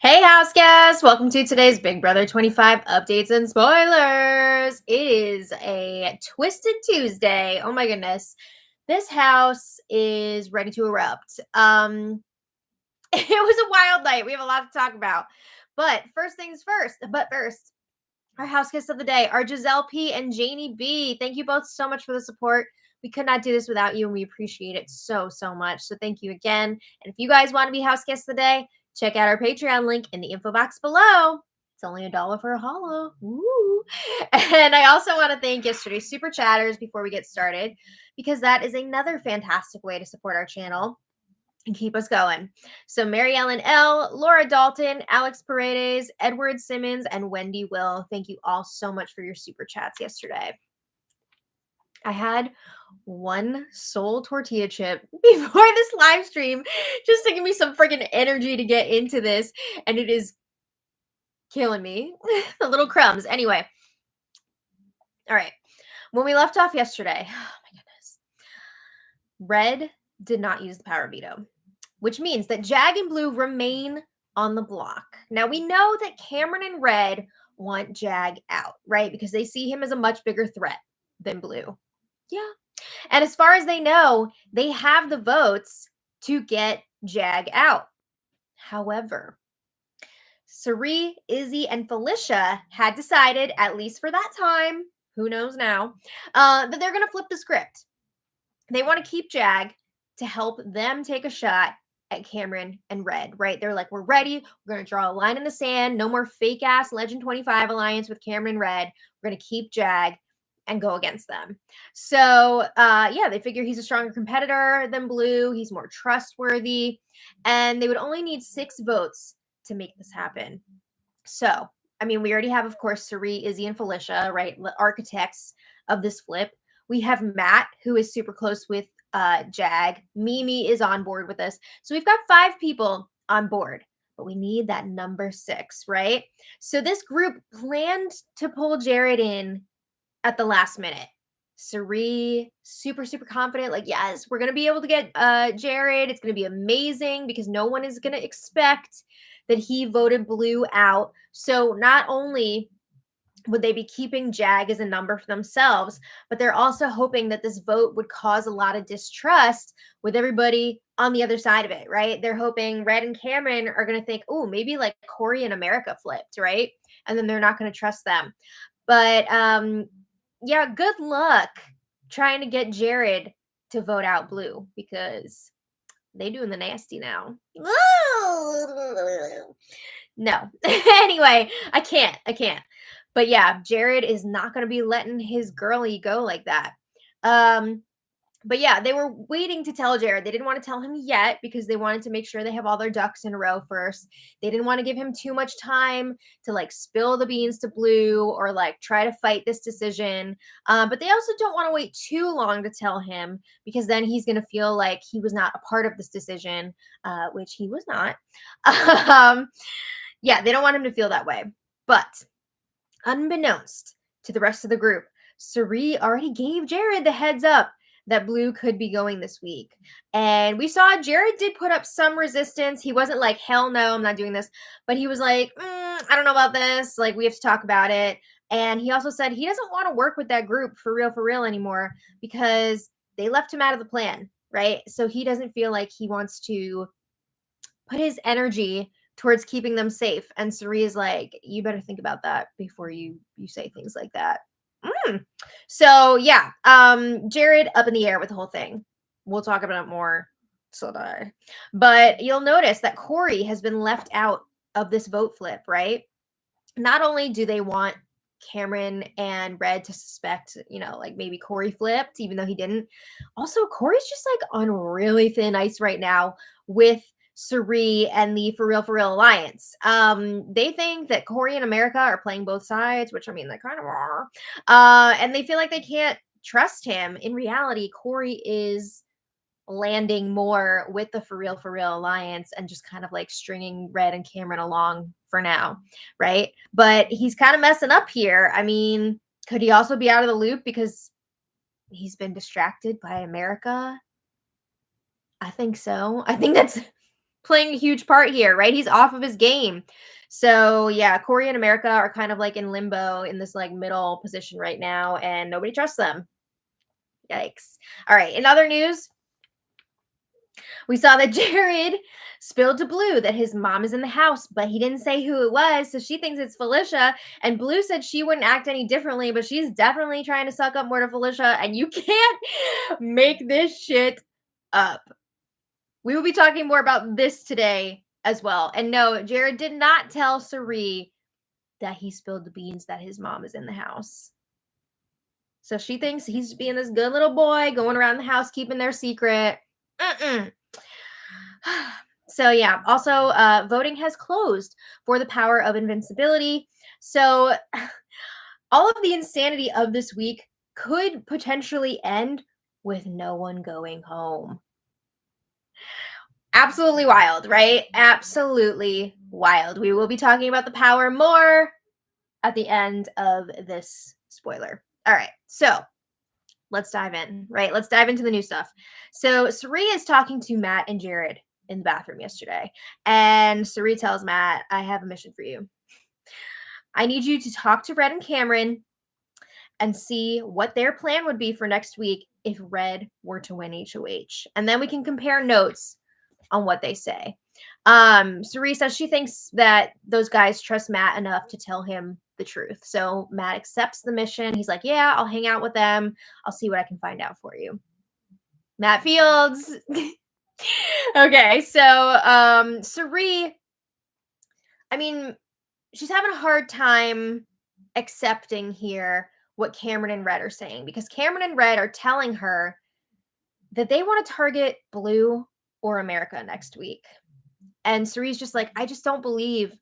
Hey, house guests! Welcome to today's Big Brother 25 updates and spoilers. It is a twisted Tuesday. Oh my goodness. This house is ready to erupt. It was a wild night. We have a lot to talk about. But first things first, our house guests of the day are Giselle P and Janie B. Thank you both so much for the support. We could not do this without you, and we appreciate it so much. So thank you again. And if you guys want to be house guests of the day, check out our Patreon link in the info box below. It's only $1 for a hollow. Woo. And I also want to thank yesterday's super chatters before we get started, because that is another fantastic way to support our channel and keep us going. So Mary Ellen L, Laura Dalton, Alex Paredes, Edward Simmons, and Wendy Will. Thank you all so much for your super chats yesterday. I had one sole tortilla chip before this live stream just to give me some freaking energy to get into this, and it is killing me. The little crumbs. Anyway. All right. When we left off yesterday, oh my goodness. Red did not use the power veto, which means that Jag and Blue remain on the block. Now, we know that Cameron and Red want Jag out, right? Because they see him as a much bigger threat than Blue. Yeah. And as far as they know, they have the votes to get Jag out. However, Cirie, Izzy, and Felicia had decided, at least for that time, who knows now, that they're going to flip the script. They want to keep Jag to help them take a shot at Cameron and Red, right? They're like, we're ready. We're going to draw a line in the sand. No more fake ass Legend 25 alliance with Cameron and Red. We're going to keep Jag and go against them. So, yeah, they figure he's a stronger competitor than Blue. He's more trustworthy. And they would only need 6 votes to make this happen. So, I mean, we already have, of course, Cirie, Izzy, and Felicia, right? The architects of this flip. We have Matt, who is super close with Jag. Mimi is on board with us. So we've got 5 people on board, but we need that number 6, right? So this group planned to pull Jared in at the last minute. Cirie, super confident, like, yes, we're going to be able to get Jared. It's going to be amazing because no one is going to expect that he voted Blue out. So not only would they be keeping Jag as a number for themselves, but they're also hoping that this vote would cause a lot of distrust with everybody on the other side of it, right? They're hoping Red and Cameron are going to think, oh, maybe like Corey and America flipped, right? And then they're not going to trust them. But yeah, good luck trying to get Jared to vote out Blue, because they doing the nasty now. No. Anyway, I can't. But yeah, Jared is not going to be letting his girlie go like that. But yeah, they were waiting to tell Jared. They didn't want to tell him yet because they wanted to make sure they have all their ducks in a row first. They didn't want to give him too much time to like spill the beans to Blue or like try to fight this decision. But they also don't want to wait too long to tell him, because then he's going to feel like he was not a part of this decision, which he was not. Yeah, they don't want him to feel that way. But unbeknownst to the rest of the group, Cirie already gave Jared the heads up that Blue could be going this week. And we saw Jared did put up some resistance. He wasn't like, hell no, I'm not doing this. But he was like, I don't know about this. Like, we have to talk about it. And he also said he doesn't want to work with that group for real anymore, because they left him out of the plan, right? So he doesn't feel like he wants to put his energy towards keeping them safe. And Cirie is like, you better think about that before you say things like that. So yeah, Jared up in the air with the whole thing. We'll talk about it more. But you'll notice that Corey has been left out of this vote flip, right? Not only do they want Cameron and Red to suspect, like maybe Corey flipped, even though he didn't. Also, Corey's just like on really thin ice right now with Cirie and the For Real Alliance. They think that Corey and America are playing both sides, which I mean, they kind of are. And they feel like they can't trust him. In reality, Corey is landing more with the For Real Alliance and just kind of like stringing Red and Cameron along for now, right? But he's kind of messing up here. I mean, could he also be out of the loop because he's been distracted by America? I think so. I think that's playing a huge part here, right? He's off of his game. So yeah, Corey and America are kind of like in limbo in this like middle position right now, and nobody trusts them. Yikes. All right. In other news, we saw that Jared spilled to Blue that his mom is in the house, but he didn't say who it was. So she thinks it's Felicia. And Blue said she wouldn't act any differently, but she's definitely trying to suck up more to Felicia. And you can't make this shit up. We will be talking more about this today as well. And no, Jared did not tell Sari that he spilled the beans that his mom is in the house. So she thinks he's being this good little boy going around the house keeping their secret. So yeah, also voting has closed for the power of invincibility. So all of the insanity of this week could potentially end with no one going home. Absolutely wild, right? Absolutely wild. We will be talking about the power more at the end of this spoiler. All right, so let's dive in, right? Let's dive into the new stuff. So Sari is talking to Matt and Jared in the bathroom yesterday. And Sari tells Matt, I have a mission for you. I need you to talk to Red and Cameron and see what their plan would be for next week if Red were to win HOH. And then we can compare notes on what they say. Sari says she thinks that those guys trust Matt enough to tell him the truth. So Matt accepts the mission. He's like, yeah, I'll hang out with them. I'll see what I can find out for you. Matt Fields. Okay, so Sari, I mean, she's having a hard time accepting here what Cameron and Red are saying, because Cameron and Red are telling her that they want to target Blue or America next week. And Sari's just like, I just don't believe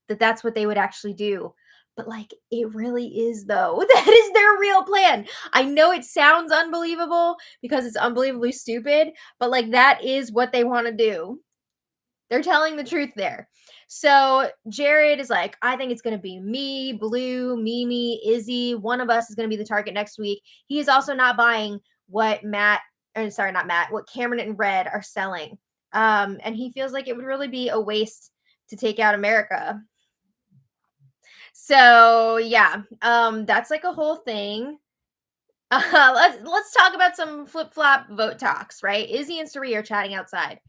that that's what they would actually do. But like, it really is, though. That is their real plan. I know it sounds unbelievable because it's unbelievably stupid, but like, that is what they want to do. They're telling the truth there. So Jared is like, I think it's going to be me, Blue, Mimi, Izzy. One of us is going to be the target next week. He is also not buying what what Cameron and Red are selling. And he feels like it would really be a waste to take out America. So yeah, that's like a whole thing. Let's talk about some flip-flop vote talks, right? Izzy and Sari are chatting outside.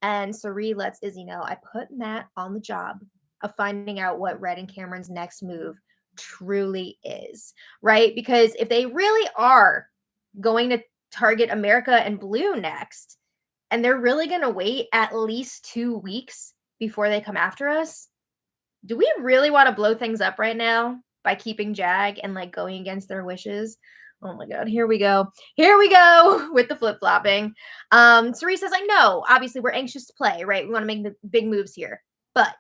And Sari lets Izzy know, I put Matt on the job of finding out what Red and Cameron's next move truly is, right? Because if they really are going to target America and Blue next, and they're really going to wait at least 2 weeks before they come after us, do we really want to blow things up right now by keeping Jag and like going against their wishes? Oh my God, here we go. Here we go with the flip-flopping. Sari says, I know, obviously we're anxious to play, right? We want to make the big moves here. But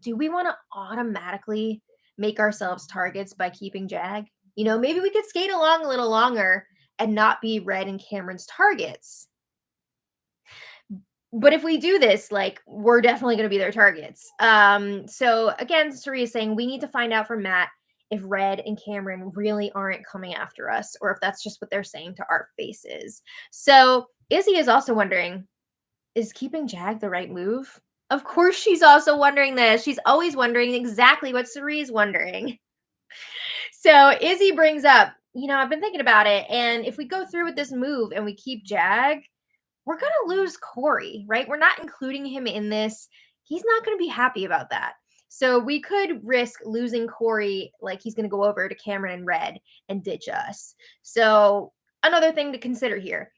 do we want to automatically make ourselves targets by keeping Jag? You know, maybe we could skate along a little longer and not be Red and Cameron's targets. But if we do this, like, we're definitely going to be their targets. So again, Sari is saying we need to find out from Matt if Red and Cameron really aren't coming after us, or if that's just what they're saying to our faces. So Izzy is also wondering, is keeping Jag the right move? Of course she's also wondering this. She's always wondering exactly what Sari's wondering. So Izzy brings up, I've been thinking about it, and if we go through with this move and we keep Jag, we're going to lose Corey, right? We're not including him in this. He's not going to be happy about that. So we could risk losing Corey, like he's going to go over to Cameron and Red and ditch us. So another thing to consider here.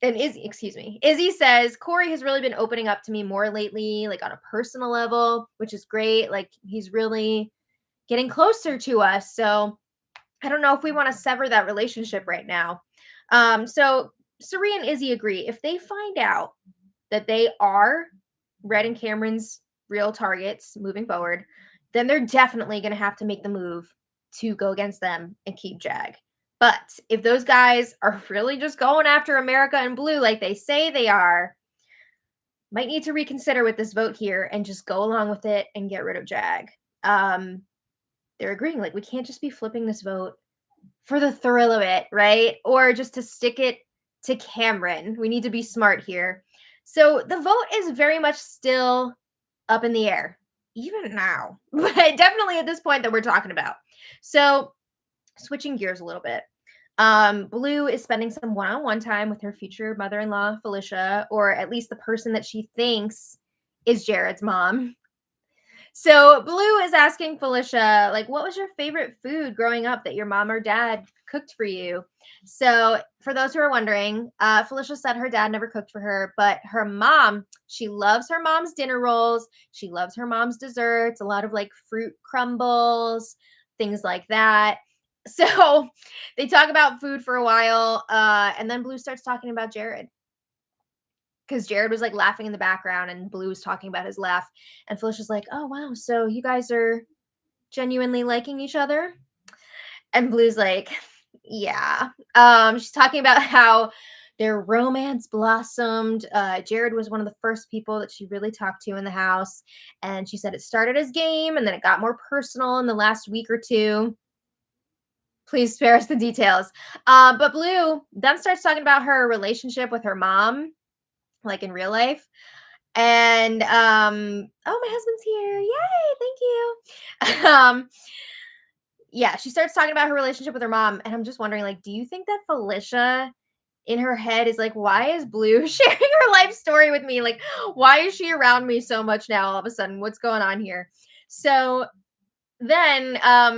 And Izzy says, Corey has really been opening up to me more lately, like on a personal level, which is great. Like he's really getting closer to us. So I don't know if we want to sever that relationship right now. So Sari and Izzy agree. If they find out that they are Red and Cameron's real targets moving forward, then they're definitely going to have to make the move to go against them and keep Jag. But if those guys are really just going after America and Blue like they say they are, might need to reconsider with this vote here and just go along with it and get rid of Jag. They're agreeing, like, we can't just be flipping this vote for the thrill of it, right? Or just to stick it to Cameron. We need to be smart here. So the vote is very much still up in the air, even now, but definitely at this point that we're talking about. So switching gears a little bit. Blue is spending some one-on-one time with her future mother-in-law, Felicia, or at least the person that she thinks is Jared's mom. So Blue is asking Felicia, like, what was your favorite food growing up that your mom or dad cooked for you? So for those who are wondering, Felicia said her dad never cooked for her, but her mom, she loves her mom's dinner rolls. She loves her mom's desserts, a lot of like fruit crumbles, things like that. So they talk about food for a while, and then Blue starts talking about Jared because Jared was like laughing in the background and Blue was talking about his laugh. And Felicia's like, oh, wow. So you guys are genuinely liking each other? And Blue's like, yeah. She's talking about how their romance blossomed. Jared was one of the first people that she really talked to in the house. And she said it started as game and then it got more personal in the last week or two. Please spare us the details. But Blue then starts talking about her relationship with her mom, like in real life. And oh, my husband's here. Yay, thank you. Yeah, she starts talking about her relationship with her mom, and I'm just wondering, like, do you think that Felicia in her head is like, why is Blue sharing her life story with me? Like, why is she around me so much now all of a sudden? What's going on here? So then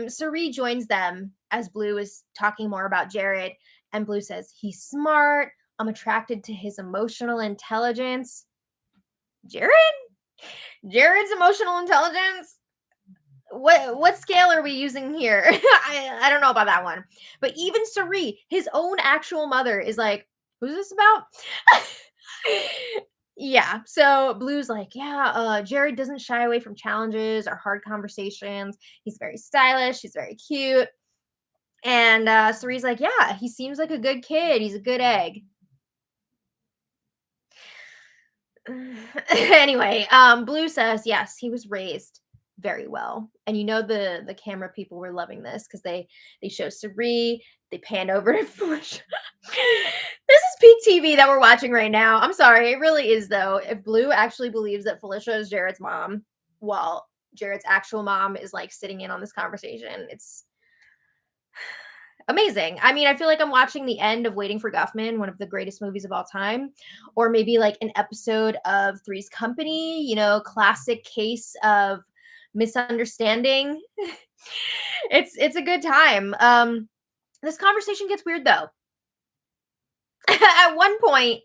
Sari joins them as Blue is talking more about Jared, and Blue says, he's smart. I'm attracted to his emotional intelligence. Jared's emotional intelligence? What scale are we using here? I don't know about that one. But even Sari, his own actual mother, is like, who's this about? Yeah. So Blue's like, yeah, Jared doesn't shy away from challenges or hard conversations. He's very stylish. He's very cute. And Sari's like, yeah, he seems like a good kid. He's a good egg. Anyway, Blue says, yes, he was raised very well. And you know the camera people were loving this because they show Sari, they pan over to Felicia. This is peak TV that we're watching right now. I'm sorry, it really is though. If Blue actually believes that Felicia is Jared's mom, while Jared's actual mom is like sitting in on this conversation, it's amazing. I mean, I feel like I'm watching the end of Waiting for Guffman, one of the greatest movies of all time, or maybe like an episode of Three's Company, you know, classic case of misunderstanding. It's a good time. This conversation gets weird though. At one point,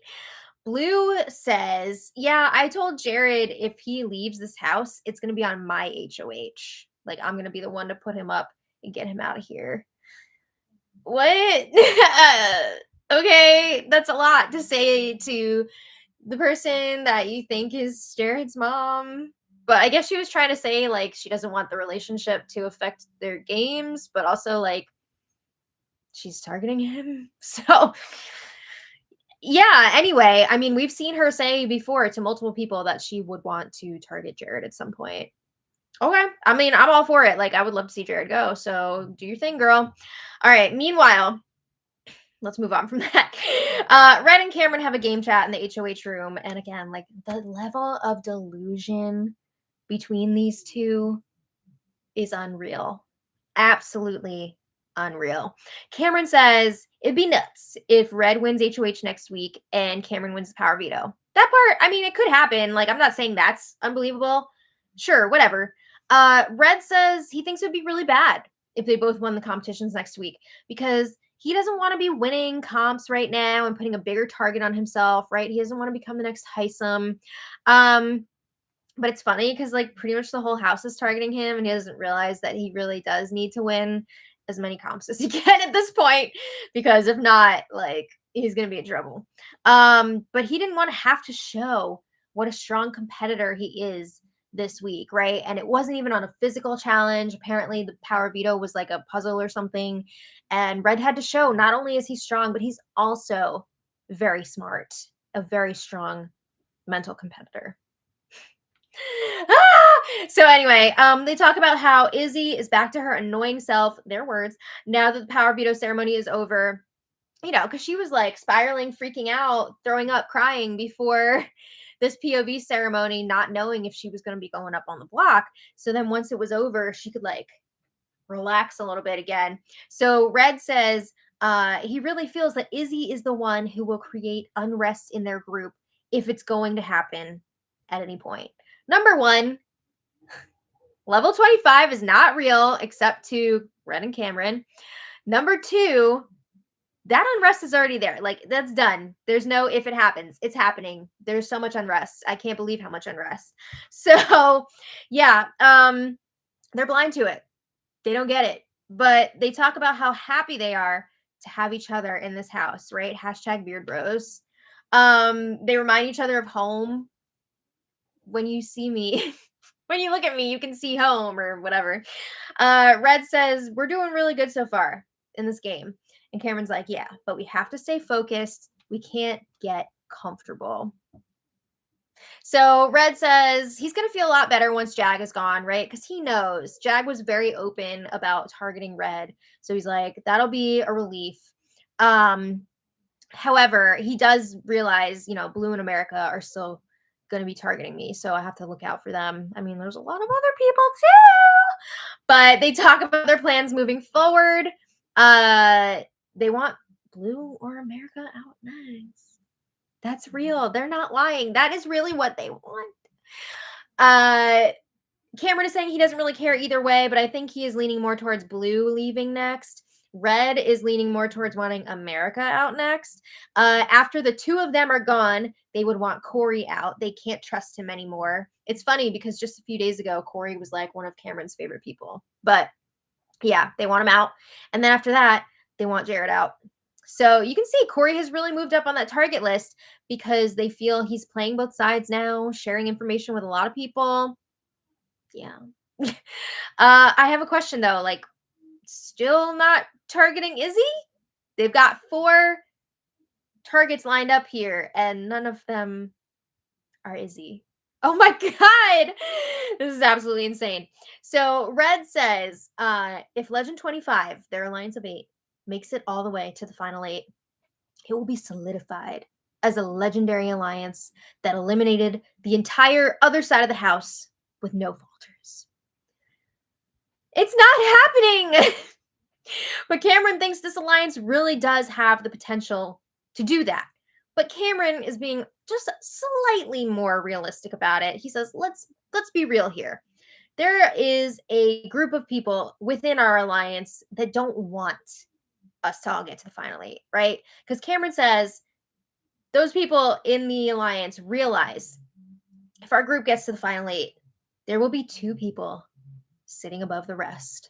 Blue says, "Yeah, I told Jared if he leaves this house, it's going to be on my HOH. Like I'm going to be the one to put him up and get him out of here." What? Okay, that's a lot to say to the person that you think is Jared's mom. But I guess she was trying to say like she doesn't want the relationship to affect their games, but also like she's targeting him. So yeah, anyway, I mean, we've seen her say before to multiple people that she would want to target Jared at some point. Okay. I mean, I'm all for it. Like, I would love to see Jared go. So do your thing, girl. All right. Meanwhile, let's move on from that. Red and Cameron have a game chat in the HOH room. And again, like the level of delusion between these two is unreal. Absolutely unreal. Cameron says it'd be nuts if Red wins HOH next week and Cameron wins the power veto. That part, I mean, it could happen. Like, I'm not saying that's unbelievable. Sure, whatever. Red says he thinks it would be really bad if they both won the competitions next week because he doesn't want to be winning comps right now and putting a bigger target on himself, right? He doesn't want to become the next Heisem. But it's funny because like pretty much the whole house is targeting him and he doesn't realize that he really does need to win as many comps as he can at this point because if not, like he's gonna be in trouble. But he didn't want to have to show what a strong competitor he is this week, right? And it wasn't even on a physical challenge. Apparently the power veto was like a puzzle or something. And Red had to show not only is he strong, but he's also very smart, a very strong mental competitor. So anyway, they talk about how Izzy is back to her annoying self, their words, now that the power veto ceremony is over. because she was like spiraling, freaking out, throwing up, crying before this POV ceremony, not knowing if she was going to be going up on the block. So then once it was over, she could like relax a little bit again. So Red says he really feels that Izzy is the one who will create unrest in their group if it's going to happen at any point. Number one, level 25 is not real except to Red and Cameron. Number two, that unrest is already there. Like, that's done. There's no if it happens. It's happening. There's so much unrest. I can't believe how much unrest. So, yeah, they're blind to it. They don't get it. But they talk about how happy they are to have each other in this house, right? Hashtag Beard Bros. They remind each other of home. When you see me, when you look at me, you can see home or whatever. Red says, we're doing really good so far in this game. And Cameron's like, yeah, but we have to stay focused. We can't get comfortable. So Red says he's going to feel a lot better once Jag is gone, right? Because he knows Jag was very open about targeting Red. So he's like, that'll be a relief. However, he does realize, Blue and America are still going to be targeting me. So I have to look out for them. I mean, there's a lot of other people too. But they talk about their plans moving forward. They want Blue or America out next. That's real. They're not lying. That is really what they want. Cameron is saying he doesn't really care either way, but I think he is leaning more towards Blue leaving next. Red is leaning more towards wanting America out next. After the two of them are gone, they would want Corey out. They can't trust him anymore. It's funny because just a few days ago, Corey was like one of Cameron's favorite people. But yeah, they want him out. And then after that, they want Jared out. So you can see Corey has really moved up on that target list because they feel he's playing both sides now, sharing information with a lot of people. Yeah. I have a question though, like still not targeting Izzy? They've got 4 targets lined up here and none of them are Izzy. Oh my God. This is absolutely insane. So Red says, if Legend 25, their alliance of 8, makes it all the way to the final 8, it will be solidified as a legendary alliance that eliminated the entire other side of the house with no falters. It's not happening. But Cameron thinks this alliance really does have the potential to do that. But Cameron is being just slightly more realistic about it. He says, let's be real here. There is a group of people within our alliance that don't want us to all get to the final 8, right? Because Cameron says those people in the alliance realize if our group gets to the final 8, there will be 2 people sitting above the rest.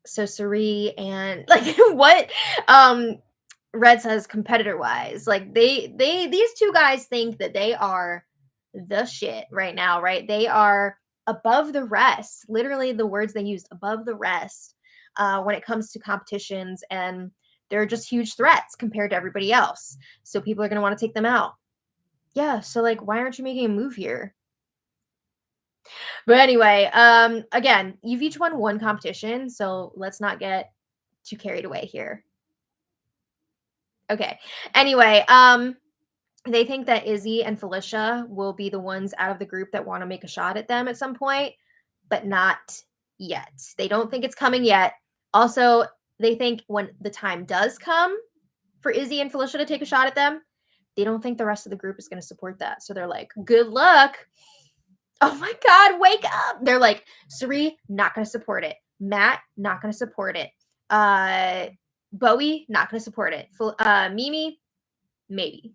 So Suri and like what Red says competitor wise, like these 2 guys think that they are the shit right now, right? They are above the rest. Literally the words they used, above the rest, when it comes to competitions, and they're just huge threats compared to everybody else. So people are going to want to take them out. Yeah, so like why aren't you making a move here? But anyway, again, you've each won 1 competition, so let's not get too carried away here. Okay. Anyway, they think that Izzy and Felicia will be the ones out of the group that want to make a shot at them at some point, but not yet. They don't think it's coming yet. Also, they think when the time does come for Izzy and Felicia to take a shot at them, they don't think the rest of the group is going to support that. So they're like, good luck. Oh my God, wake up. They're like, Suri, not going to support it. Matt, not going to support it. Bowie, not going to support it. Mimi, maybe.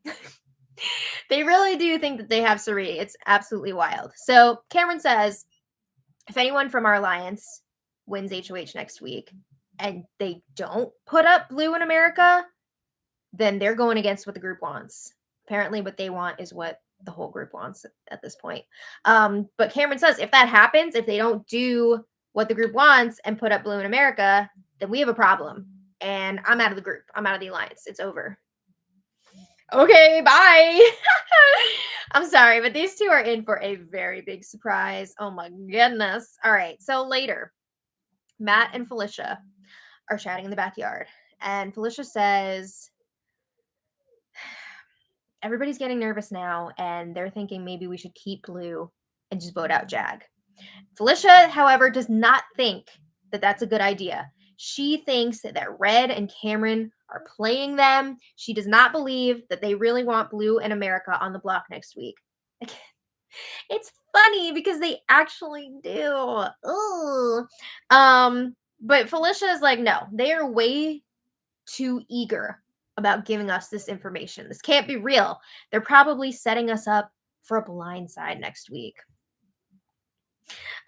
They really do think that they have Suri. It's absolutely wild. So Cameron says, if anyone from our alliance wins HOH next week and they don't put up Blue in America, then they're going against what the group wants. Apparently what they want is what the whole group wants at this point. But Cameron says if that happens, if they don't do what the group wants and put up Blue in America, then we have a problem. And I'm out of the group. I'm out of the alliance. It's over. Okay, bye. I'm sorry, but these 2 are in for a very big surprise. Oh my goodness. All right, so later, Matt and Felicia are chatting in the backyard. and Felicia says, everybody's getting nervous now, and they're thinking maybe we should keep Blue and just vote out Jag. Felicia, however, does not think that that's a good idea. She thinks that Red and Cameron are playing them. She does not believe that they really want Blue and America on the block next week. It's funny because they actually do. Ooh. But Felicia is like, no, they are way too eager about giving us this information. This can't be real. They're probably setting us up for a blindside next week.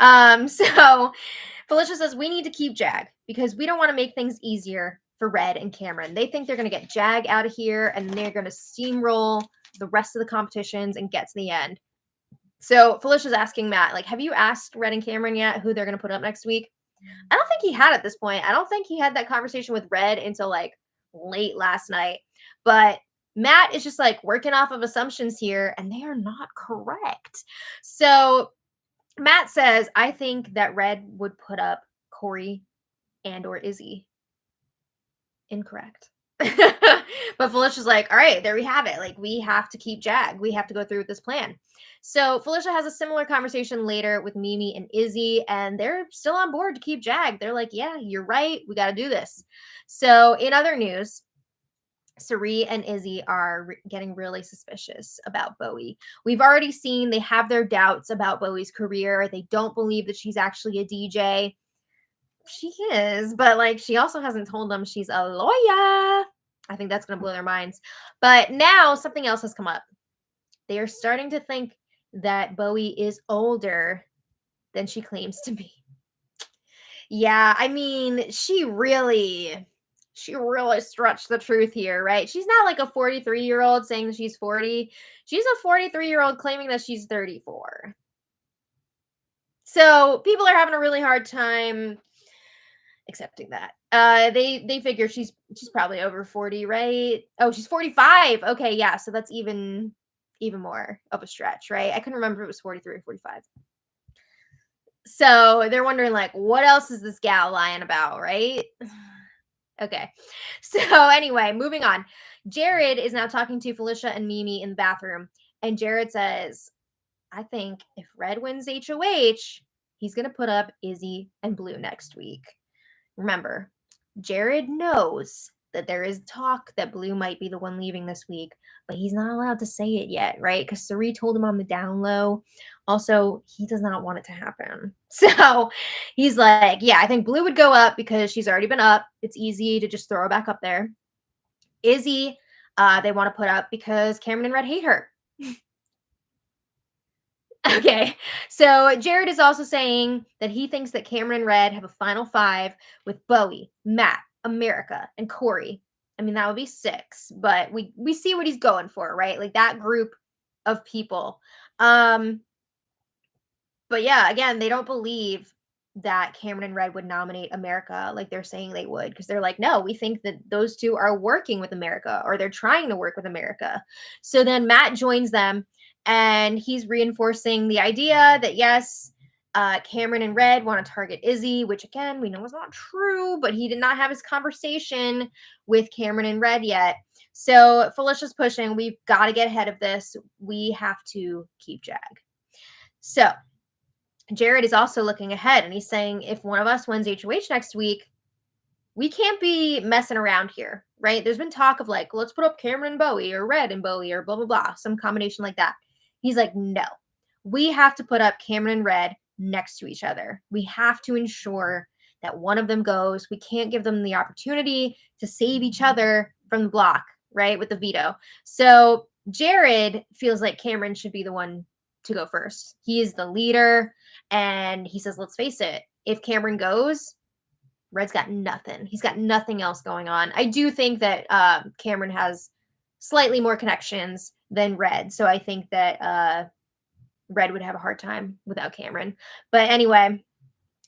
So Felicia says we need to keep Jag because we don't want to make things easier for Red and Cameron. They think they're going to get Jag out of here and they're going to steamroll the rest of the competitions and get to the end. So Felicia's asking Matt, like, have you asked Red and Cameron yet who they're going to put up next week? I don't think he had at this point. I don't think he had that conversation with Red until like late last night. But Matt is just like working off of assumptions here, and they are not correct. So Matt says, I think that Red would put up Corey and or Izzy. Incorrect. But Felicia's like, all right, there we have it. Like, we have to keep Jag. We have to go through with this plan. So Felicia has a similar conversation later with Mimi and Izzy, and they're still on board to keep Jag. They're like, yeah, you're right. We got to do this. So in other news, Sari and Izzy are getting really suspicious about Bowie. We've already seen they have their doubts about Bowie's career. They don't believe that she's actually a DJ. She is, but like she also hasn't told them she's a lawyer. I think that's going to blow their minds. But now something else has come up. They are starting to think that Bowie is older than she claims to be. Yeah, I mean, she really stretched the truth here, right? She's not like a 43-year-old saying she's 40. She's a 43-year-old claiming that she's 34. So people are having a really hard time accepting that. They figure she's probably over 40, right? Oh, she's 45. Okay, yeah, so that's even more of a stretch, right? I couldn't remember if it was 43 or 45. So they're wondering, like, what else is this gal lying about, right? Okay. So anyway, moving on. Jared is now talking to Felicia and Mimi in the bathroom, and Jared says, I think if Red wins HOH, he's going to put up Izzy and Blue next week. Remember, Jared knows that there is talk that Blue might be the one leaving this week, but he's not allowed to say it yet, right? Because Sari told him on the down low. Also, he does not want it to happen. So he's like, yeah, I think Blue would go up because she's already been up. It's easy to just throw her back up there. Izzy, they want to put up because Cameron and Red hate her. Okay, so Jared is also saying that he thinks that Cameron and Red have a final five with Bowie, Matt, America, and Corey. I mean, that would be 6, but we see what he's going for, right? Like that group of people. But yeah, again, they don't believe that Cameron and Red would nominate America like they're saying they would, because they're like, no, we think that those two are working with America, or they're trying to work with America. So then Matt joins them, and he's reinforcing the idea that yes, Cameron and Red want to target Izzy, which again, we know is not true, but he did not have his conversation with Cameron and Red yet. So Felicia's pushing, we've got to get ahead of this. We have to keep Jag. So Jared is also looking ahead, and he's saying if one of us wins HOH next week, we can't be messing around here, right? There's been talk of like, let's put up Cameron and Bowie, or Red and Bowie, or blah, blah, blah, some combination like that. He's like, no, we have to put up Cameron and Red next to each other. We have to ensure that one of them goes. We can't give them the opportunity to save each other from the block, right, with the veto. So Jared feels like Cameron should be the one to go first. He is the leader, and he says, let's face it, if Cameron goes, Red's got nothing. He's got nothing else going on. I do think that Cameron has slightly more connections than Red, so I think that Red would have a hard time without Cameron. But anyway,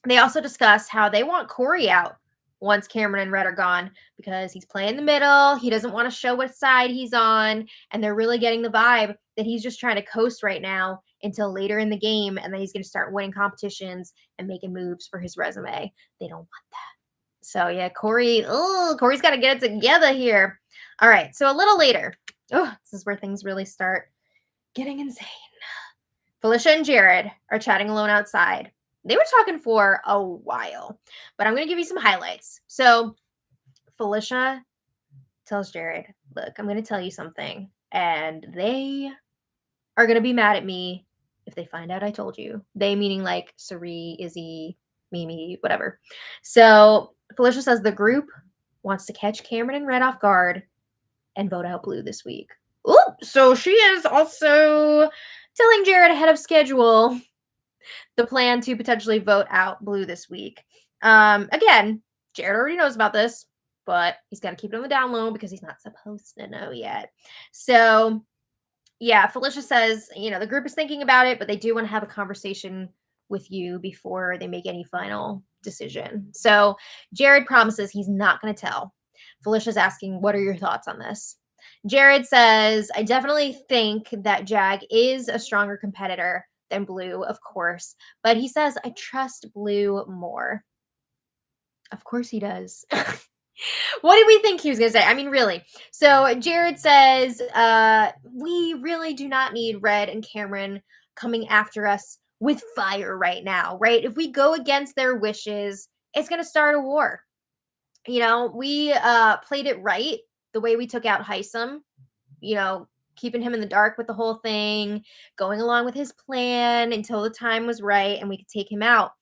they also discuss how they want Corey out once Cameron and Red are gone, because he's playing the middle. He doesn't want to show what side he's on, and they're really getting the vibe that he's just trying to coast right now until later in the game, and then he's going to start winning competitions and making moves for his resume. They don't want that. So yeah, Corey's got to get it together here. All right, so a little later. Oh, this is where things really start getting insane. Felicia and Jared are chatting alone outside. They were talking for a while, but I'm going to give you some highlights. So Felicia tells Jared, look, I'm going to tell you something, and they are going to be mad at me if they find out I told you. They meaning like Sari, Izzy, Mimi, whatever. So Felicia says the group wants to catch Cameron and Red off guard and vote out Blue this week. Ooh, so she is also telling Jared ahead of schedule the plan to potentially vote out Blue this week. Again, Jared already knows about this, but he's got to keep it on the down low because he's not supposed to know yet. So yeah, Felicia says, the group is thinking about it, but they do want to have a conversation with you before they make any final decision. So Jared promises he's not going to tell. Felicia's asking, what are your thoughts on this? Jared says, I definitely think that Jag is a stronger competitor than Blue, of course, but he says, I trust Blue more. Of course he does. What did we think he was going to say? I mean, really. So Jared says, we really do not need Red and Cameron coming after us with fire right now, right? If we go against their wishes, it's going to start a war. We played it right the way we took out Heisem, keeping him in the dark with the whole thing, going along with his plan until the time was right and we could take him out.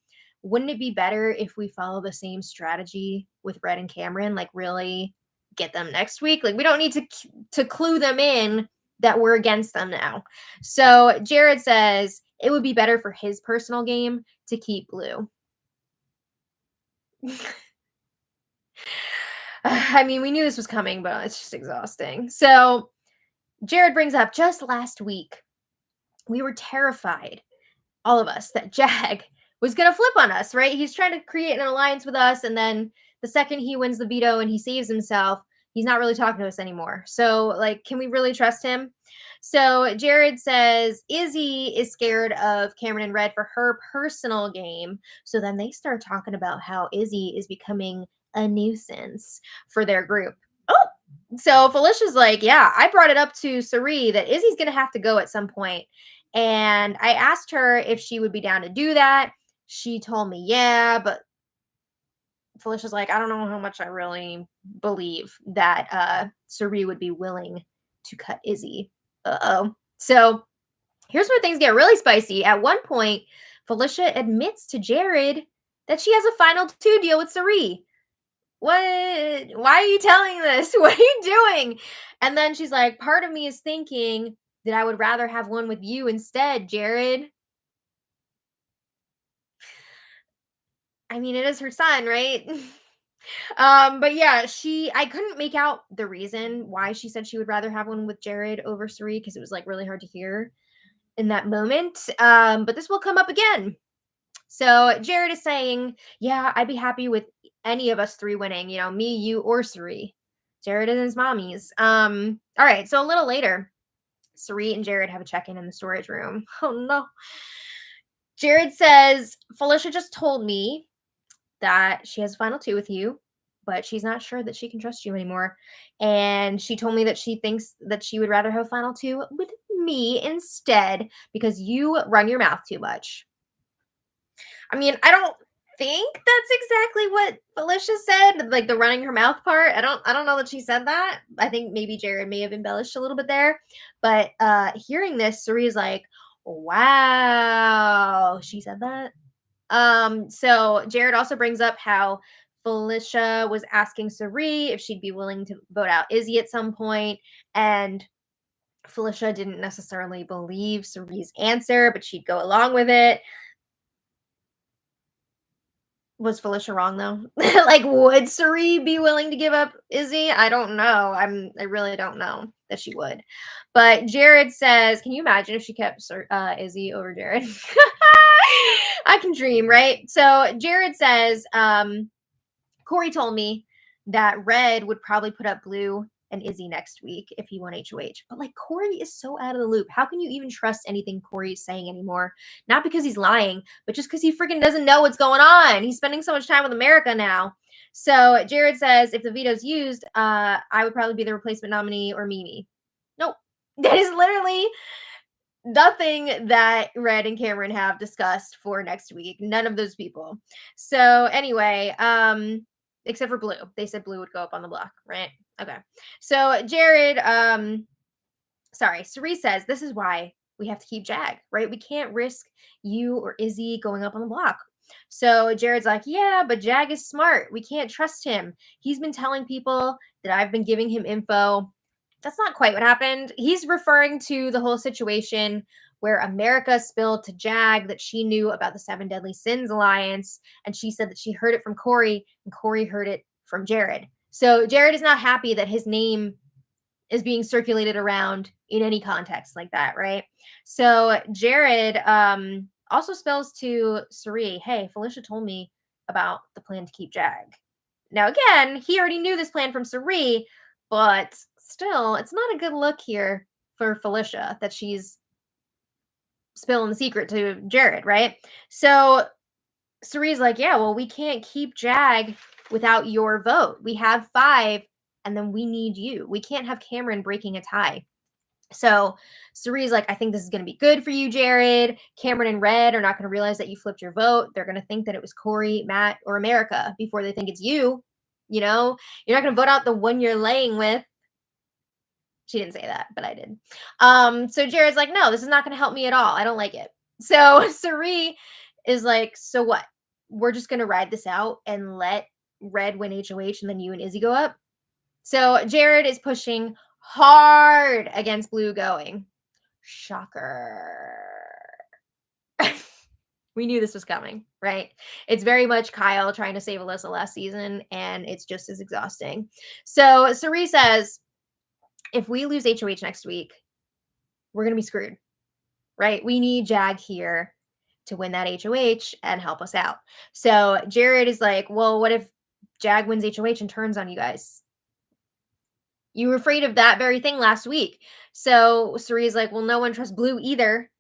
Wouldn't it be better if we follow the same strategy with Red and Cameron? Like really get them next week? Like we don't need to clue them in that we're against them now. So Jared says it would be better for his personal game to keep Blue. I mean, we knew this was coming, but it's just exhausting. So Jared brings up just last week, we were terrified, all of us, that Jag was going to flip on us, right? He's trying to create an alliance with us. And then the second he wins the veto and he saves himself, he's not really talking to us anymore. So, can we really trust him? So Jared says Izzy is scared of Cameron and Red for her personal game. So then they start talking about how Izzy is becoming a nuisance for their group. Oh, so Felicia's like, yeah, I brought it up to Sari that Izzy's going to have to go at some point. And I asked her if she would be down to do that. She told me, yeah, but Felicia's like, I don't know how much I really believe that Sari would be willing to cut Izzy. Uh-oh. So here's where things get really spicy. At one point, Felicia admits to Jared that she has a final 2 deal with Sari. What? Why are you telling this? What are you doing? And then she's like, part of me is thinking that I would rather have one with you instead, Jared. I mean, it is her son, right? But yeah, I couldn't make out the reason why she said she would rather have one with Jared over Sari because it was really hard to hear in that moment. But this will come up again. So Jared is saying, yeah, I'd be happy with any of us 3 winning, me, you, or Sari. Jared and his mommies. All right, so a little later, Sari and Jared have a check-in in the storage room. Oh no. Jared says, Felicia just told me that she has a final 2 with you, but she's not sure that she can trust you anymore. And she told me that she thinks that she would rather have a final 2 with me instead because you run your mouth too much. I mean, I don't think that's exactly what Felicia said, like the running her mouth part. I don't know that she said that. I think maybe Jared may have embellished a little bit there. But hearing this, Sari's like, wow, she said that. So Jared also brings up how Felicia was asking Sari if she'd be willing to vote out Izzy at some point, and Felicia didn't necessarily believe Sari's answer, but she'd go along with it. Was Felicia wrong though? Would Sari be willing to give up Izzy? I don't know. I really don't know that she would. But Jared says, can you imagine if she kept Izzy over Jared? I can dream, right? So Jared says, Corey told me that Red would probably put up Blue and Izzy next week if he won HOH. But like Corey is so out of the loop. How can you even trust anything Corey is saying anymore? Not because he's lying, but just because he freaking doesn't know what's going on. He's spending so much time with America now. So Jared says if the veto's used, I would probably be the replacement nominee or Mimi. Nope. That is literally nothing that Red and Cameron have discussed for next week. None of those people. So anyway, except for Blue. They said Blue would go up on the block, right? Okay. So Jared, Cerise says this is why we have to keep Jag, right? We can't risk you or Izzy going up on the block. So Jared's like, yeah, but Jag is smart. We can't trust him. He's been telling people that I've been giving him info. That's not quite what happened. He's referring to the whole situation where America spilled to Jag that she knew about the 7 Deadly Sins Alliance, and she said that she heard it from Corey, and Corey heard it from Jared. So Jared is not happy that his name is being circulated around in any context like that, right? So Jared also spells to Suri, hey, Felicia told me about the plan to keep Jag. Now, again, he already knew this plan from Suri, but still, it's not a good look here for Felicia that she's spilling the secret to Jared, right? So Suri's like, yeah, well, we can't keep Jag without your vote. We have 5, and then we need you. We can't have Cameron breaking a tie. So Suri's like, I think this is going to be good for you, Jared. Cameron and Red are not going to realize that you flipped your vote. They're going to think that it was Corey, Matt, or America before they think it's you. You know, you're not going to vote out the one you're laying with. She didn't say that, but I did. So Jared's like, no, this is not going to help me at all. I don't like it. So Suri is like, so what? We're just going to ride this out and let Red win HOH and then you and Izzy go up. So Jared is pushing hard against Blue going. Shocker. We knew this was coming, right? It's very much Kyle trying to save Alyssa last season, and it's just as exhausting. So Suri says, if we lose HOH next week, we're going to be screwed, right? We need Jag here to win that HOH and help us out. So Jared is like, well, what if Jag wins HOH and turns on you guys? You were afraid of that very thing last week. So Suri's like, well, no one trusts Blue either.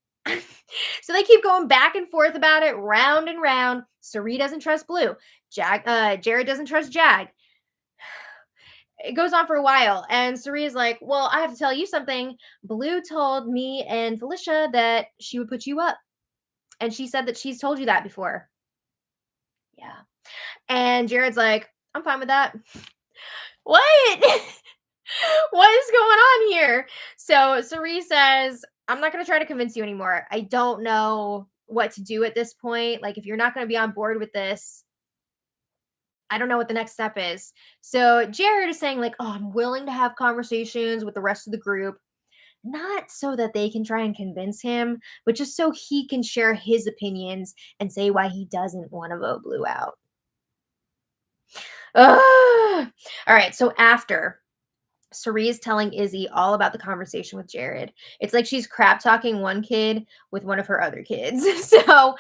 So they keep going back and forth about it, round and round. Suri doesn't trust Blue. Jared doesn't trust Jag. It goes on for a while, and Suri is like, well, I have to tell you something. Blue told me and Felicia that she would put you up. And she said that she's told you that before. Yeah. And Jared's like, I'm fine with that. What? What is going on here? So Suri says, I'm not going to try to convince you anymore. I don't know what to do at this point. Like, if you're not going to be on board with this, I don't know what the next step is. So Jared is saying, like, oh, I'm willing to have conversations with the rest of the group. Not so that they can try and convince him, but just so he can share his opinions and say why he doesn't want to vote Blue out. All right, so after Suri is telling Izzy all about the conversation with Jared. It's like she's crap talking one kid with one of her other kids. So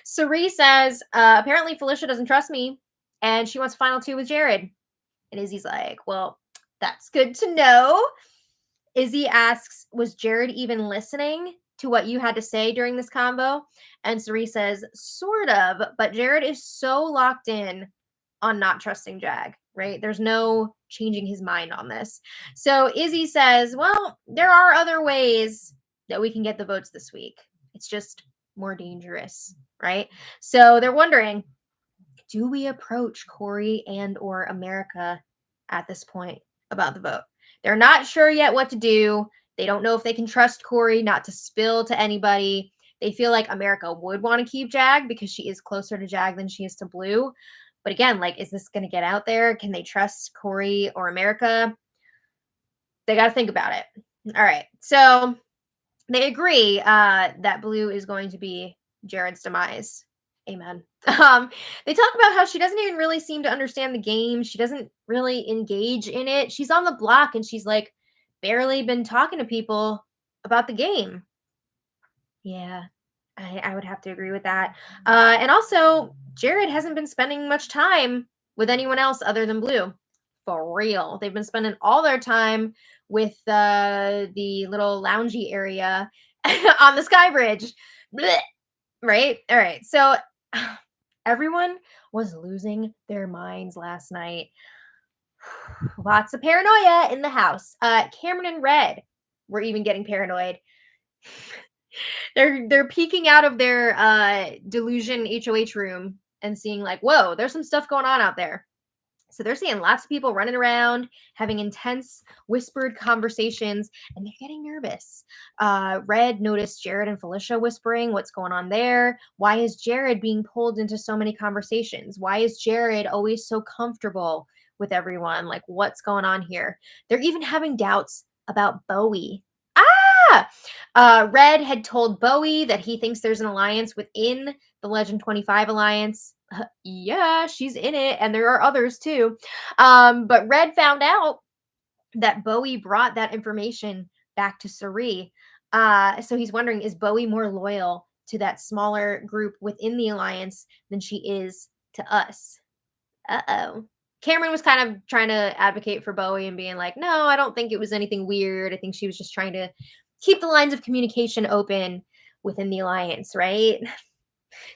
Suri says, apparently Felicia doesn't trust me and she wants final 2 with Jared. And Izzy's like, well, that's good to know. Izzy asks, was Jared even listening to what you had to say during this combo? And Suri says, sort of, but Jared is so locked in on not trusting Jag, right? There's no changing his mind on this. So Izzy says, well, there are other ways that we can get the votes this week. It's just more dangerous, right? So they're wondering, do we approach Corey and or America at this point about the vote? They're not sure yet what to do. They don't know if they can trust Corey not to spill to anybody. They feel like America would want to keep Jag because she is closer to Jag than she is to Blue. But again, like, is this going to get out there? Can they trust Corey or America? They got to think about it. All right. So they agree that Blue is going to be Jared's demise. Amen. They talk about how she doesn't even really seem to understand the game. She doesn't really engage in it. She's on the block and she's like barely been talking to people about the game. Yeah, I would have to agree with that. And also, Jared hasn't been spending much time with anyone else other than Blue. For real. They've been spending all their time with the little loungy area on the sky bridge. Blech, right? All right. So everyone was losing their minds last night. Lots of paranoia in the house. Cameron and Red were even getting paranoid. They're peeking out of their delusion HOH room and seeing like, whoa, there's some stuff going on out there. So they're seeing lots of people running around, having intense whispered conversations, and they're getting nervous. Red noticed Jared and Felicia whispering, what's going on there? Why is Jared being pulled into so many conversations? Why is Jared always so comfortable with everyone? Like, what's going on here? They're even having doubts about Bowie. Red had told Bowie that he thinks there's an alliance within the Legend 25 alliance. Yeah, she's in it, and there are others too. But Red found out that Bowie brought that information back to Suri. So he's wondering, is Bowie more loyal to that smaller group within the alliance than she is to us? Uh-oh. Cameron was kind of trying to advocate for Bowie and being like, no, I don't think it was anything weird. I think she was just trying to keep the lines of communication open within the alliance, right?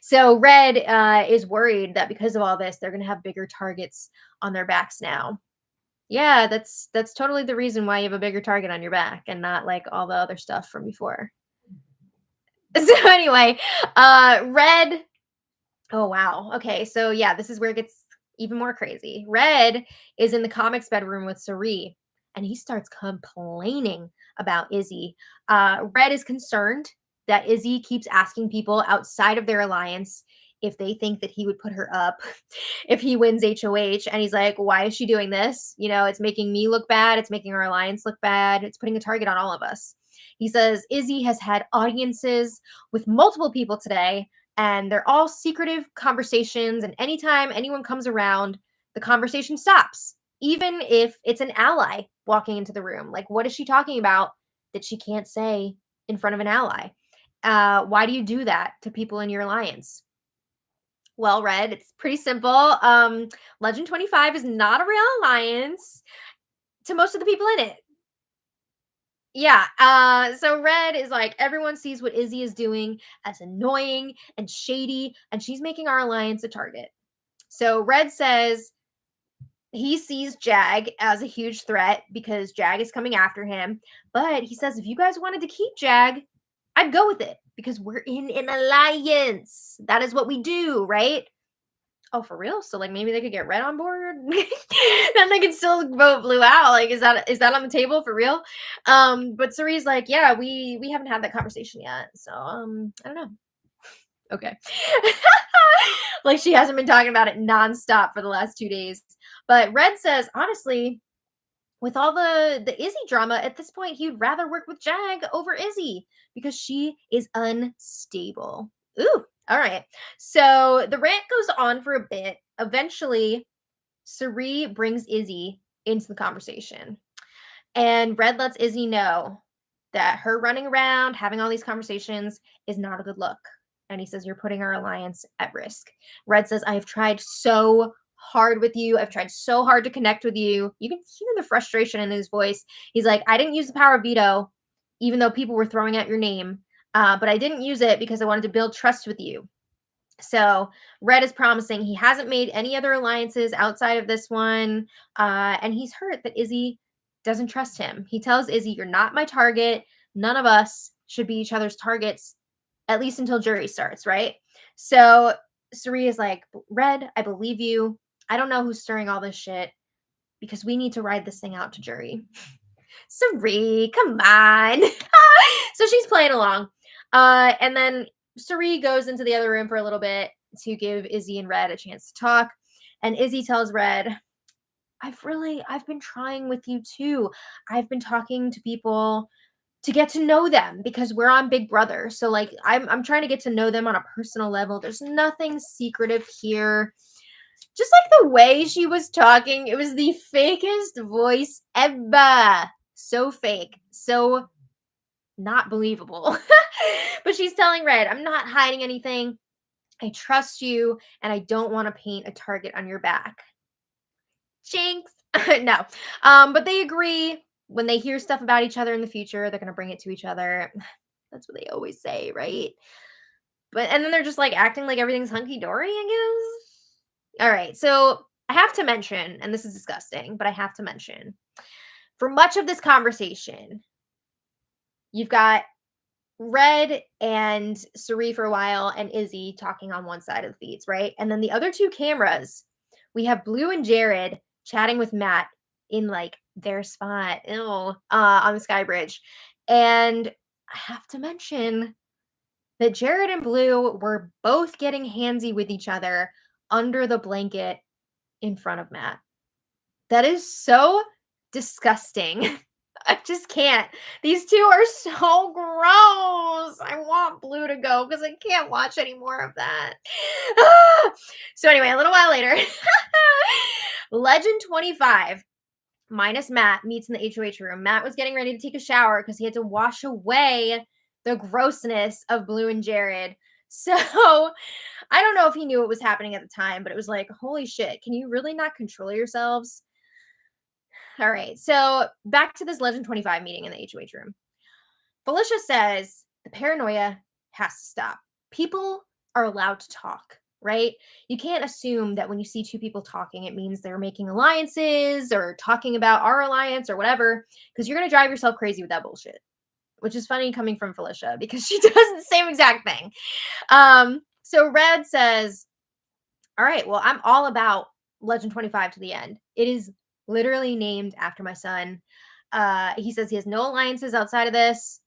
So Red is worried that because of all this, they're going to have bigger targets on their backs now. Yeah, that's totally the reason why you have a bigger target on your back and not like all the other stuff from before. So anyway, Red. Oh wow. Okay, so yeah, this is where it gets even more crazy. Red is in the comics bedroom with Suri, and he starts complaining about Izzy. Red is concerned that Izzy keeps asking people outside of their alliance if they think that he would put her up if he wins HOH. And he's like, why is she doing this? You know, it's making me look bad. It's making our alliance look bad. It's putting a target on all of us. He says Izzy has had audiences with multiple people today, and they're all secretive conversations. And anytime anyone comes around, the conversation stops, even if it's an ally walking into the room. Like, what is she talking about that she can't say in front of an ally? Why do you do that to people in your alliance? Well, Red, it's pretty simple. Legend 25 is not a real alliance to most of the people in it. Yeah. So Red is like, everyone sees what Izzy is doing as annoying and shady, and she's making our alliance a target. So Red says he sees Jag as a huge threat because Jag is coming after him. But he says, if you guys wanted to keep Jag, I'd go with it because we're in an alliance. That is what we do, right? Oh, for real? So like maybe they could get Red on board, then they could still vote Blue out. Like, is that on the table for real? But Suri's like, yeah, we haven't had that conversation yet, so I don't know. Okay, like she hasn't been talking about it nonstop for the last 2 days. But Red says honestly, with all the Izzy drama at this point, he'd rather work with Jag over Izzy because she is unstable. Ooh, all right. So the rant goes on for a bit. Eventually, Suri brings Izzy into the conversation. And Red lets Izzy know that her running around, having all these conversations is not a good look. And he says, you're putting our alliance at risk. Red says, I have tried so hard with you. I've tried so hard to connect with you. You can hear the frustration in his voice. He's like, I didn't use the power of veto, even though people were throwing out your name. But I didn't use it because I wanted to build trust with you. So Red is promising he hasn't made any other alliances outside of this one. And he's hurt that Izzy doesn't trust him. He tells Izzy, you're not my target. None of us should be each other's targets, at least until jury starts, right? So Suri is like, Red, I believe you. I don't know who's stirring all this shit because we need to ride this thing out to jury. Suri, come on. So she's playing along. And then Suri goes into the other room for a little bit to give Izzy and Red a chance to talk. And Izzy tells Red, I've been trying with you too. I've been talking to people to get to know them because we're on Big Brother. So like I'm trying to get to know them on a personal level. There's nothing secretive here. Just like the way she was talking, it was the fakest voice ever. So fake. So not believable. But she's telling Red, I'm not hiding anything. I trust you and I don't want to paint a target on your back. Jinx. No. But they agree when they hear stuff about each other in the future, they're gonna bring it to each other. That's what they always say, right? But and then they're just like acting like everything's hunky dory, I guess. All right, so I have to mention, and this is disgusting, but I have to mention, for much of this conversation, you've got Red and Suri for a while and Izzy talking on one side of the feeds, right? And then the other two cameras, we have Blue and Jared chatting with Matt in like their spot, on the Sky Bridge. And I have to mention that Jared and Blue were both getting handsy with each other under the blanket in front of Matt. That is so disgusting. I just can't. These two are so gross. I want Blue to go because I can't watch any more of that. So anyway, a little while later, Legend 25 minus Matt meets in the HOH room. Matt was getting ready to take a shower because he had to wash away the grossness of Blue and Jared. So I don't know if he knew what was happening at the time, but it was like, holy shit, can you really not control yourselves? All right. So back to this Legend 25 meeting in the HOH room. Felicia says the paranoia has to stop. People are allowed to talk, right? You can't assume that when you see two people talking, it means they're making alliances or talking about our alliance or whatever, because you're going to drive yourself crazy with that bullshit, which is funny coming from Felicia because she does the same exact thing. So Red says, all right, well, I'm all about Legend 25 to the end. It is literally named after my son. He says he has no alliances outside of this,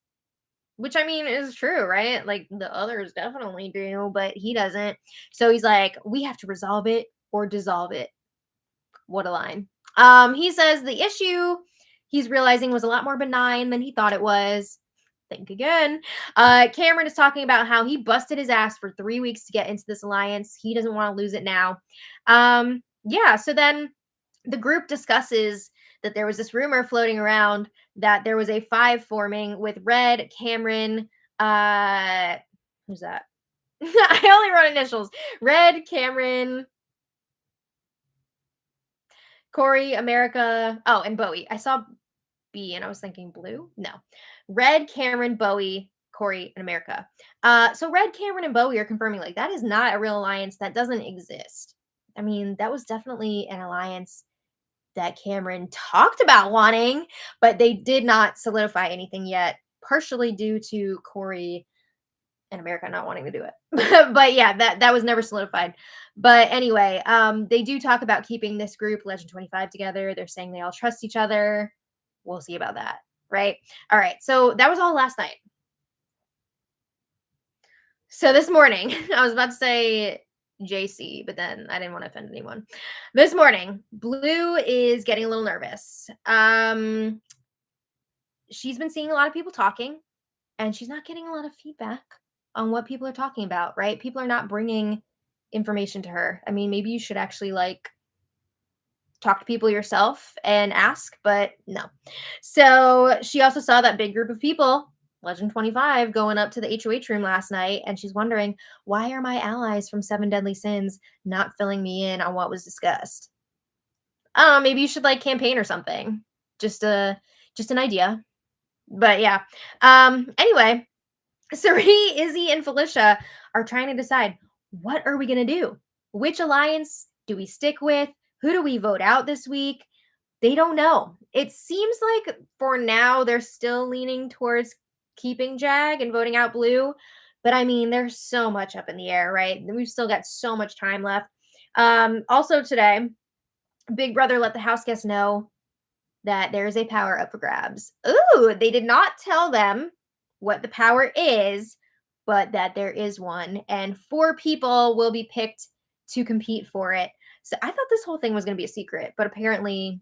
which I mean is true, right? Like the others definitely do, but he doesn't. So he's like, we have to resolve it or dissolve it. What a line. He says the issue he's realizing was a lot more benign than he thought it was. Think again. Cameron is talking about how he busted his ass for 3 weeks to get into this alliance. He doesn't want to lose it now. Yeah, so then the group discusses that there was this rumor floating around that there was a 5 forming with Red, Cameron, who's that? I only wrote initials. Red, Cameron, Corey, America. Oh, and Bowie. I saw B and I was thinking Blue. No. Red, Cameron, Bowie, Corey, and America. So Red, Cameron, and Bowie are confirming like that is not a real alliance. That doesn't exist. I mean, that was definitely an alliance that Cameron talked about wanting, but they did not solidify anything yet, partially due to Corey and America not wanting to do it. But yeah, that was never solidified. But anyway, they do talk about keeping this group, Legend 25, together. They're saying they all trust each other. We'll see about that, right? All right, so that was all last night. So this morning, I was about to say JC, but then I didn't want to offend anyone. This morning, Blue is getting a little nervous. She's been seeing a lot of people talking, and she's not getting a lot of feedback on what people are talking about, right? People are not bringing information to her. I mean, maybe you should actually like talk to people yourself and ask, but no. So she also saw that big group of people, Legend 25, going up to the HOH room last night, and she's wondering, why are my allies from Seven Deadly Sins not filling me in on what was discussed? I don't know, maybe you should like campaign or something. Just an idea. But yeah. Anyway, Sari, Izzy, and Felicia are trying to decide, what are we gonna do? Which alliance do we stick with? Who do we vote out this week? They don't know. It seems like for now they're still leaning towards keeping Jag and voting out Blue. But I mean, there's so much up in the air, right? We've still got so much time left. Also today, Big Brother let the house guests know that there is a power up for grabs. Ooh, they did not tell them what the power is, but that there is one. And 4 people will be picked to compete for it. So I thought this whole thing was going to be a secret, but apparently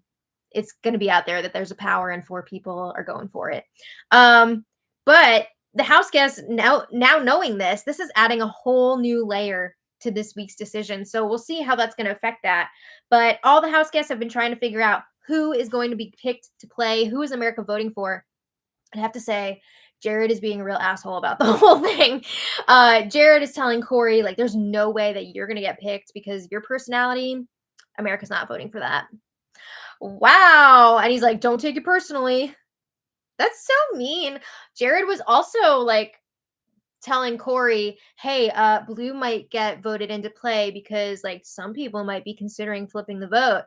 it's going to be out there that there's a power and 4 people are going for it. But the house guests now knowing this is adding a whole new layer to this week's decision. So we'll see how that's going to affect that. But all the house guests have been trying to figure out who is going to be picked to play, who is America voting for. I have to say, Jared is being a real asshole about the whole thing. Jared is telling Corey, like, there's no way that you're going to get picked because your personality, America's not voting for that. Wow. And he's like, don't take it personally. That's so mean. Jared was also like telling Corey, hey, Blue might get voted into play because like some people might be considering flipping the vote.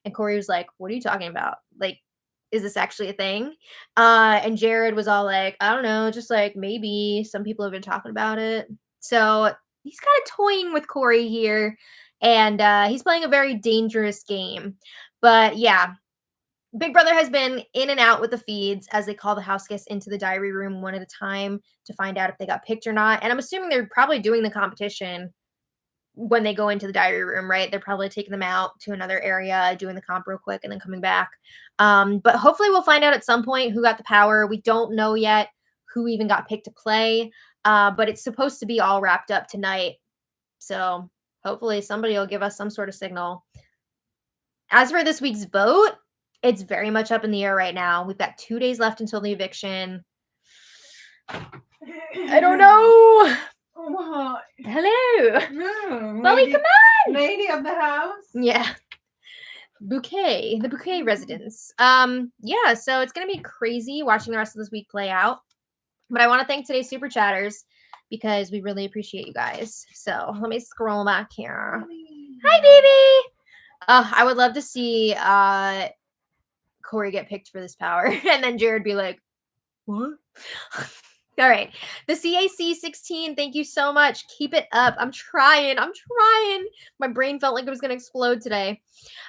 And Corey was like, what are you talking about? Like, is this actually a thing? And Jared was all like, I don't know, just like maybe some people have been talking about it. So he's kind of toying with Corey here. And he's playing a very dangerous game. But yeah, Big Brother has been in and out with the feeds as they call the house guests into the diary room one at a time to find out if they got picked or not. And I'm assuming they're probably doing the competition when they go into the diary room, right? They're probably taking them out to another area, doing the comp real quick, and then coming back. But hopefully we'll find out at some point who got the power. We don't know yet who even got picked to play, but it's supposed to be all wrapped up tonight. So hopefully somebody will give us some sort of signal. As for this week's vote, it's very much up in the air right now. We've got 2 days left until the eviction. I don't know. What? Hello. No, Molly, come on. Lady of the house. Yeah. The Bouquet residence. Yeah, so it's gonna be crazy watching the rest of this week play out. But I want to thank today's super chatters because we really appreciate you guys. So let me scroll back here. Hi, baby. I would love to see Corey get picked for this power and then Jared be like, what? All right. The CAC 16, thank you so much. Keep it up. I'm trying. My brain felt like it was going to explode today.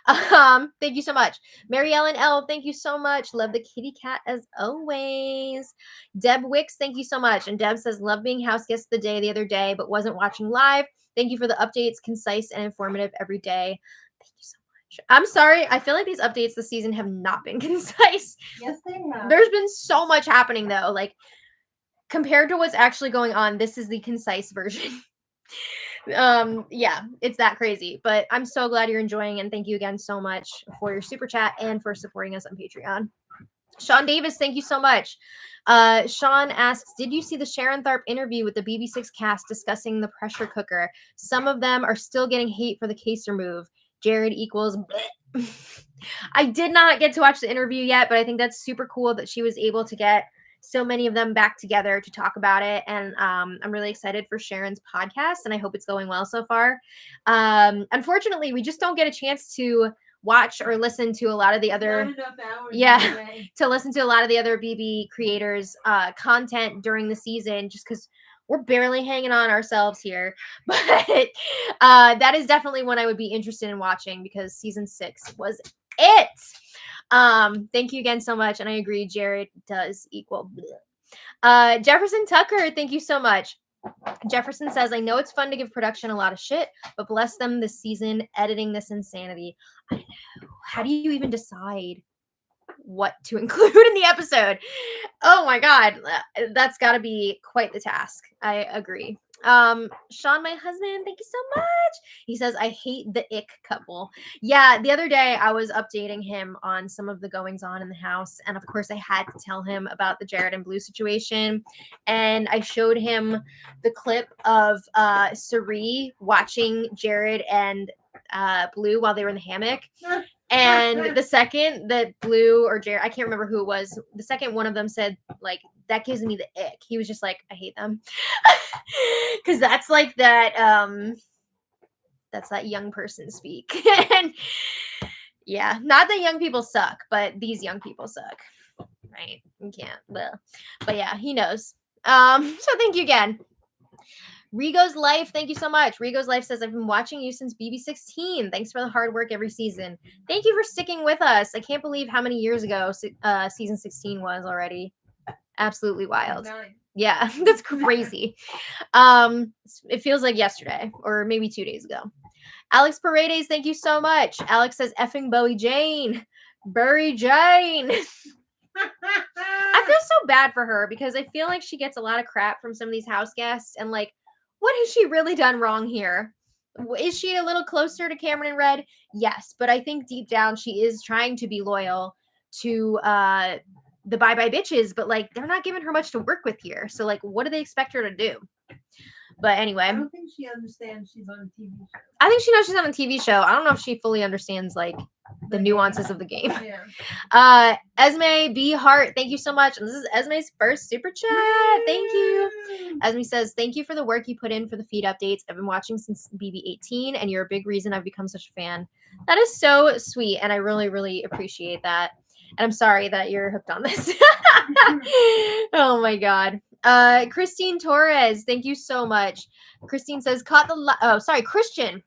Thank you so much. Mary Ellen L, thank you so much. Love the kitty cat as always. Deb Wicks, thank you so much. And Deb says, love being house guest the other day, but wasn't watching live. Thank you for the updates, concise and informative every day. Thank you so much. I'm sorry. I feel like these updates this season have not been concise. Yes, they have. There's been so much happening though. Like compared to what's actually going on, this is the concise version. Yeah, it's that crazy. But I'm so glad you're enjoying, and thank you again so much for your super chat and for supporting us on Patreon. Sean Davis, thank you so much. Sean asks, did you see the Sharon Tharp interview with the BB6 cast discussing the pressure cooker? Some of them are still getting hate for the case remove. Jared equals I did not get to watch the interview yet, but I think that's super cool that she was able to get so many of them back together to talk about it. And I'm really excited for Sharon's podcast, and I hope it's going well so far. Unfortunately, we just don't get a chance to watch or listen to a lot of the other to listen to a lot of the other BB creators content during the season just because we're barely hanging on ourselves here. But that is definitely one I would be interested in watching because season 6 was it. Thank you again so much. And I agree, Jared does equal Jefferson Tucker, thank you so much. Jefferson says, I know it's fun to give production a lot of shit, but bless them this season editing this insanity. I know. How do you even decide what to include in the episode? Oh my god, that's got to be quite the task. I agree. Sean, my husband, thank you so much. He says, I hate the ick couple. Yeah, the other day I was updating him on some of the goings on in the house, and of course I had to tell him about the Jared and Blue situation, and I showed him the clip of Sari watching Jared and Blue while they were in the hammock. And the second that Blue or Jared, I can't remember who it was, the second one of them said, like, that gives me the ick. He was just like, I hate them. Because that's like that, that's that young person speak. And yeah, not that young people suck, but these young people suck. Right? You can't. But yeah, he knows. So thank you again. Rigo's Life, thank you so much. Rigo's Life says, I've been watching you since BB16. Thanks for the hard work every season. Thank you for sticking with us. I can't believe how many years ago season 16 was already. Absolutely wild. Yeah, that's crazy. It feels like yesterday or maybe 2 days ago. Alex Paredes, thank you so much. Alex says, effing Bowie Jane. Burry Jane. I feel so bad for her because I feel like she gets a lot of crap from some of these house guests, and like, what has she really done wrong here? Is she a little closer to Cameron and Red? Yes, but I think deep down she is trying to be loyal to the Bye Bye Bitches, but like they're not giving her much to work with here. So like, what do they expect her to do? But I anyway, don't think she understands she's on a TV show. I think she knows she's on a TV show. I don't know if she fully understands like the game. nuances of the game. Yeah. Esme B Hart, thank you so much. And this is Esme's first super chat. Thank you. Esme says, thank you for the work you put in for the feed updates. I've been watching since BB18, and you're a big reason I've become such a fan. That is so sweet, and I really, really appreciate that. And I'm sorry that you're hooked on this. Oh my god. Christine Torres, thank you so much. Christine says, Christian.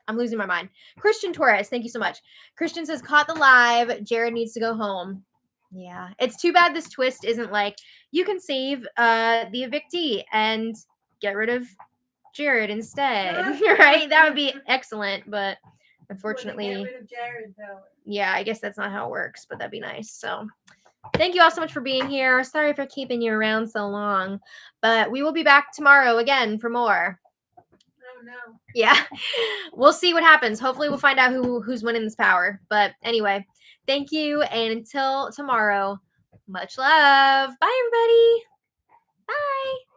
I'm losing my mind. Christian Torres, thank you so much. Christian says, caught the live. Jared needs to go home. Yeah. It's too bad this twist isn't like, you can save the evictee and get rid of Jared instead. Right? That would be excellent, but unfortunately. Get rid of Jared, though. Yeah, I guess that's not how it works, but that'd be nice. So thank you all so much for being here. Sorry for keeping you around so long, but we will be back tomorrow again for more. Oh, no. Yeah, we'll see what happens. Hopefully we'll find out who's winning this power. But anyway, thank you. And until tomorrow, much love. Bye, everybody. Bye.